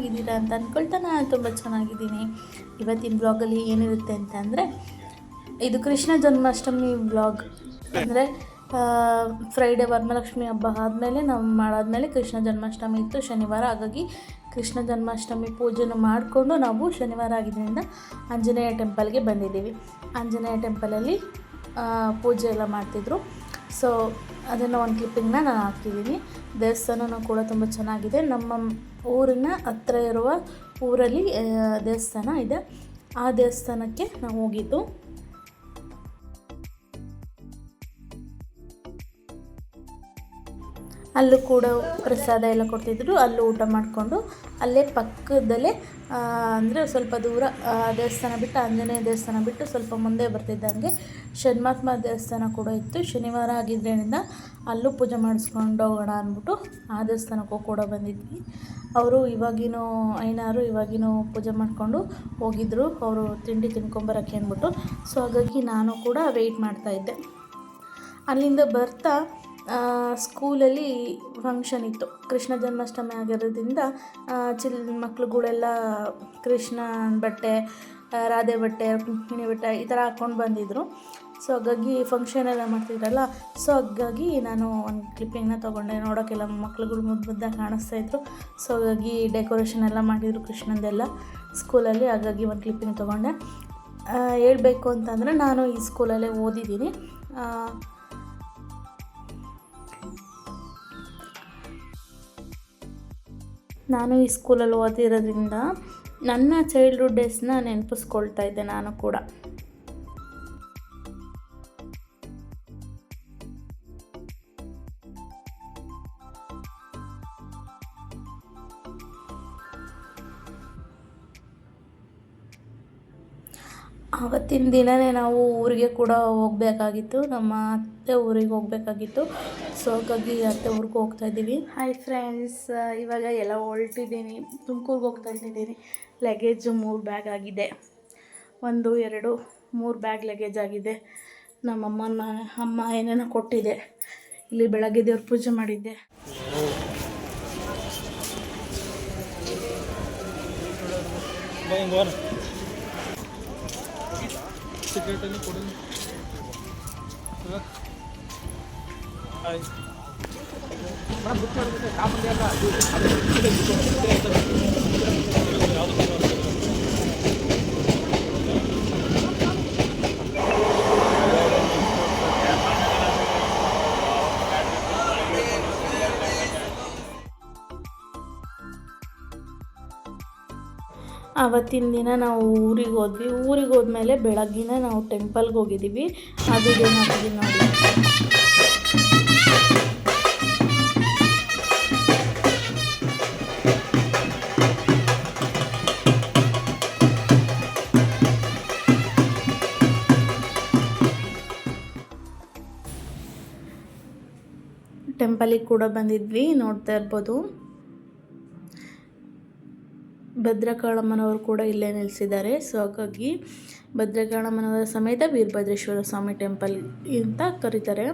ಚೆನ್ನಾಗಿದ್ದೀರಾ ಅಂತ ಅಂದ್ಕೊಳ್ತಾ ನಾನು ತುಂಬ ಚೆನ್ನಾಗಿದ್ದೀನಿ. ಇವತ್ತಿನ ಬ್ಲಾಗಲ್ಲಿ ಏನಿರುತ್ತೆ ಅಂತ ಅಂದರೆ, ಇದು ಕೃಷ್ಣ ಜನ್ಮಾಷ್ಟಮಿ ಬ್ಲಾಗ್. ಅಂದರೆ ಫ್ರೈಡೇ ವರಮಹಾಲಕ್ಷ್ಮಿ ಹಬ್ಬ ಆದಮೇಲೆ ನಾವು ಮಾಡಾದ್ಮೇಲೆ ಕೃಷ್ಣ ಜನ್ಮಾಷ್ಟಮಿ ಇತ್ತು ಶನಿವಾರ. ಹಾಗಾಗಿ ಕೃಷ್ಣ ಜನ್ಮಾಷ್ಟಮಿ ಪೂಜೆನ ಮಾಡಿಕೊಂಡು ನಾವು ಶನಿವಾರ ಆಗಿದ್ದರಿಂದ ಆಂಜನೇಯ ಟೆಂಪಲ್ಗೆ ಬಂದಿದ್ದೀವಿ. ಆಂಜನೇಯ ಟೆಂಪಲಲ್ಲಿ ಪೂಜೆ ಎಲ್ಲ ಮಾಡ್ತಿದ್ರು. ಸೊ ಅದನ್ನು ಒಂದು ಕ್ಲಿಪ್ಪಿಂಗ್ನ ನಾನು ಹಾಕಿದ್ದೀನಿ. ದೇವಸ್ಥಾನವೂ ಕೂಡ ತುಂಬ ಚೆನ್ನಾಗಿದೆ. ನಮ್ಮ ಊರಿನ ಹತ್ರ ಇರುವ ಊರಲ್ಲಿ ದೇವಸ್ಥಾನ ಇದೆ. ಆ ದೇವಸ್ಥಾನಕ್ಕೆ ನಾವು ಹೋಗಿದ್ದು. ಅಲ್ಲೂ ಕೂಡ ಪ್ರಸಾದ ಎಲ್ಲ ಕೊಡ್ತಿದ್ರು. ಅಲ್ಲೂ ಊಟ ಮಾಡಿಕೊಂಡು ಅಲ್ಲೇ ಪಕ್ಕದಲ್ಲೇ ಅಂದರೆ ಸ್ವಲ್ಪ ದೂರ ದೇವಸ್ಥಾನ ಬಿಟ್ಟು, ಆಂಜನೇಯ ದೇವಸ್ಥಾನ ಬಿಟ್ಟು ಸ್ವಲ್ಪ ಮುಂದೆ ಬರ್ತಿದ್ದಂಗೆ ಷಣ್ಮಾತ್ಮ ದೇವಸ್ಥಾನ ಕೂಡ ಇತ್ತು. ಶನಿವಾರ ಆಗಿದ್ದರಿಂದ ಅಲ್ಲೂ ಪೂಜೆ ಮಾಡಿಸ್ಕೊಂಡು ಹೋಗೋಣ ಅಂದ್ಬಿಟ್ಟು ಆ ದೇವಸ್ಥಾನಕ್ಕೂ ಕೂಡ ಬಂದಿದ್ವಿ. ಅವರು ಇವಾಗಿನೂ ಪೂಜೆ ಮಾಡಿಕೊಂಡು ಹೋಗಿದ್ದರು, ಅವರು ತಿಂಡಿ ತಿನ್ಕೊಂಬರೋಕ್ಕೆ ಅಂದ್ಬಿಟ್ಟು. ಸೊ ಹಾಗಾಗಿ ನಾನು ಕೂಡ ವೆಯ್ಟ್ ಮಾಡ್ತಾಯಿದ್ದೆ. ಅಲ್ಲಿಂದ ಬರ್ತಾ ಸ್ಕೂಲಲ್ಲಿ ಫಂಕ್ಷನ್ ಇತ್ತು. ಕೃಷ್ಣ ಜನ್ಮಾಷ್ಟಮಿ ಆಗಿರೋದ್ರಿಂದ ಮಕ್ಳುಗಳೆಲ್ಲ ಕೃಷ್ಣನ ಬಟ್ಟೆ, ರಾಧೆ ಬಟ್ಟೆ, ರುಕ್ಮಿಣಿ ಬಟ್ಟೆ ಈ ಥರ ಹಾಕ್ಕೊಂಡು ಬಂದಿದ್ದರು. ಸೊ ಹಾಗಾಗಿ ಫಂಕ್ಷನ್ ಎಲ್ಲ ಮಾಡ್ತಿದ್ರಲ್ಲ, ಸೊ ಹಾಗಾಗಿ ನಾನು ಒಂದು ಕ್ಲಿಪ್ಪಿಂಗ್ನ ತೊಗೊಂಡೆ. ನೋಡೋಕ್ಕೆಲ್ಲ ಮಕ್ಳುಗಳು ಮುದ್ದಾಗಿ ಕಾಣಿಸ್ತಾಯಿದ್ರು. ಸೊ ಹಾಗಾಗಿ ಡೆಕೋರೇಷನ್ ಎಲ್ಲ ಮಾಡಿದರು ಕೃಷ್ಣಂದೆಲ್ಲ ಸ್ಕೂಲಲ್ಲಿ. ಹಾಗಾಗಿ ಒಂದು ಕ್ಲಿಪ್ಪಿಂಗ್ ತೊಗೊಂಡೆ. ಹೇಳಬೇಕು ಅಂತಂದರೆ ನಾನು ಈ ಸ್ಕೂಲಲ್ಲೇ ಓದಿದ್ದೀನಿ. ನಾನು ಈ ಸ್ಕೂಲಲ್ಲಿ ಓದಿರೋದ್ರಿಂದ ನನ್ನ ಚೈಲ್ಡ್ಹುಡ್ ಡೇಸ್ನ ನೆನಪಿಸ್ಕೊಳ್ತಾ ಇದ್ದೆ ನಾನು ಕೂಡ. ಆವತ್ತಿನ ದಿನವೇ ನಾವು ಊರಿಗೆ ಕೂಡ ಹೋಗಬೇಕಾಗಿತ್ತು, ನಮ್ಮ ಅತ್ತೆ ಊರಿಗೆ ಹೋಗಬೇಕಾಗಿತ್ತು. ಸೊ ಹಾಗಾಗಿ ಅತ್ತೆ ಊರಿಗೆ ಹೋಗ್ತಾಯಿದ್ದೀವಿ. ಹಾಯ್ ಫ್ರೆಂಡ್ಸ್, ಇವಾಗ ಎಲ್ಲ ಹೊರಟಿದ್ದೀನಿ, ತುಮಕೂರಿಗೆ ಹೋಗ್ತಾಯಿದ್ದೀನಿ. ಲಗೇಜು 3 ಬ್ಯಾಗ್ ಆಗಿದೆ. 1 2 3 ಬ್ಯಾಗ್ ಲಗೇಜ್ ಆಗಿದೆ. ಅಮ್ಮ ಏನೇನೋ ಕೊಟ್ಟಿದೆ. ಇಲ್ಲಿ ಬೆಳಗ್ಗೆ ದೇವ್ರ ಪೂಜೆ ಮಾಡಿದ್ದೆ. ಸಿಗರೇಟಲ್ಲಿ ಕೊಡಿ. ಆವತ್ತಿನ ದಿನ ನಾವು ಊರಿಗೆ ಹೋದ್ವಿ. ಊರಿಗೆ ಹೋದ್ಮೇಲೆ ಬೆಳಗ್ಗಿನ ನಾವು ಟೆಂಪಲ್ಗೆ ಹೋಗಿದ್ದೀವಿ. ಅದು ಏನಾಗ್ತೀವಿ ನೋಡಿ. ಟೆಂಪಲಿಗೆ ಕೂಡ ಬಂದಿದ್ವಿ, ನೋಡ್ತಾ ಇರ್ಬೋದು. ಭದ್ರಕಾಳಮ್ಮನವರು ಕೂಡ ಇಲ್ಲೇ ನಿಲ್ಲಿಸಿದ್ದಾರೆ. ಸೊ ಹಾಗಾಗಿ ಭದ್ರಕಾಳಮ್ಮನವರ ಸಮೇತ ವೀರಭದ್ರೇಶ್ವರ ಸ್ವಾಮಿ ಟೆಂಪಲ್ ಅಂತ ಕರೀತಾರೆ.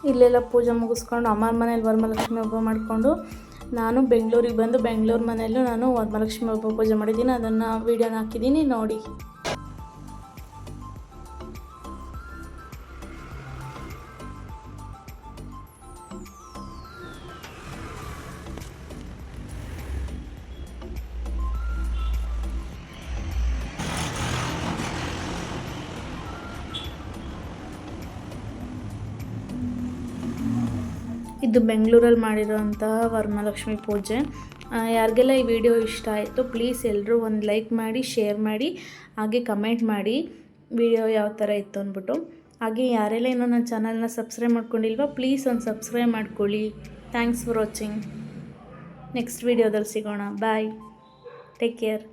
ಇಲ್ಲೆಲ್ಲ ಪೂಜೆ ಮುಗಿಸ್ಕೊಂಡು ಅಮ್ಮನ ಮನೇಲಿ ವರಮಹಾಲಕ್ಷ್ಮಿ ಹಬ್ಬ ಮಾಡಿಕೊಂಡು ನಾನು ಬೆಂಗಳೂರಿಗೆ ಬಂದು ಬೆಂಗಳೂರು ಮನೆಯಲ್ಲೂ ನಾನು ವರಮಹಾಲಕ್ಷ್ಮಿ ಹಬ್ಬ ಪೂಜೆ ಮಾಡಿದ್ದೀನಿ. ಅದನ್ನು ವೀಡಿಯೋನ ಹಾಕಿದ್ದೀನಿ ನೋಡಿ. ಇದು ಬೆಂಗಳೂರಲ್ಲಿ ಮಾಡಿರೋಂತಹ ವರಮಹಾಲಕ್ಷ್ಮಿ ಪೂಜೆ. ಯಾರಿಗೆಲ್ಲ ಈ ವಿಡಿಯೋ ಇಷ್ಟ ಆಯಿತು ಪ್ಲೀಸ್ ಎಲ್ಲರೂ ಒಂದು ಲೈಕ್ ಮಾಡಿ, ಶೇರ್ ಮಾಡಿ, ಹಾಗೆ ಕಮೆಂಟ್ ಮಾಡಿ ವಿಡಿಯೋ ಯಾವ ಥರ ಇತ್ತು ಅಂದ್ಬಿಟ್ಟು. ಹಾಗೆ ಯಾರೆಲ್ಲ ಇನ್ನೂ ನನ್ನ ಚಾನಲ್ನ ಸಬ್ಸ್ಕ್ರೈಬ್ ಮಾಡ್ಕೊಂಡಿಲ್ವ ಪ್ಲೀಸ್ ಒಂದು ಸಬ್ಸ್ಕ್ರೈಬ್ ಮಾಡ್ಕೊಳ್ಳಿ. Thanks for watching. ನೆಕ್ಸ್ಟ್ ವಿಡಿಯೋದಲ್ಲಿ ಸಿಗೋಣ. ಬಾಯ್, ಟೇಕ್ ಕೇರ್.